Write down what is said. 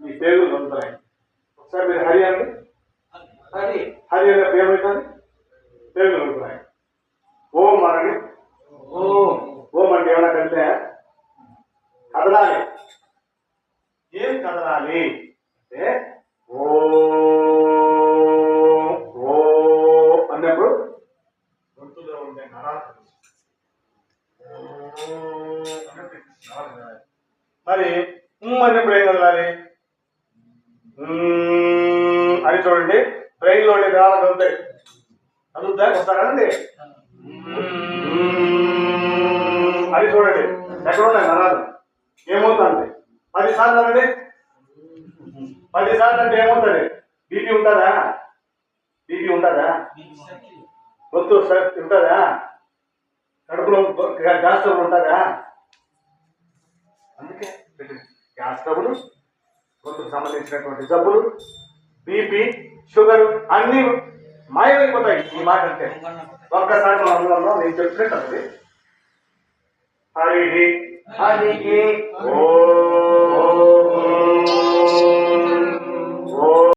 మీ పేగులు కలుగుతున్నాయి. ఒకసారి మీరు హరి అండి. హరి హరి అనే పేరు అవుతుంది, పేగులు కలుగుతున్నాయి. ఓం అనండి. ఓం అంటే ఏమైనా కలితే కదలాలి. ఏం కదలాలి అంటే ఓ అన్నప్పుడు గొంతులో ఉండే నరాలు మరి అన్నప్పుడు ఏం కదలాలి అని చూడండి. బ్రెయిన్ లో ఉండే నరాలు కలుగుతాయి. కదులుతాయి, వస్తారండి అది చూడండి. ఎక్కడ ఉన్నాయి నరాలు? ఏమవుతుంది? 10 సార్లు అండి. 10 సార్లు అంటే ఏమవుతుంది? బీపీ ఉంటుందా? బీపీ ఉంటుందా? గొంతు ఉంటుందా? కడుపులో గ్యాస్ ట్రబుల్ ఉంటుందా? అందుకే గ్యాస్ ట్రబుల్, గొంతుకు సంబంధించినటువంటి జబ్బులు, బీపీ, షుగర్ అన్నీ మాయమైపోతాయి ఈ మాట అంటే. ఒక్కసారి మన అందులో నేను చెప్పినట్టు హరి హరి ఓ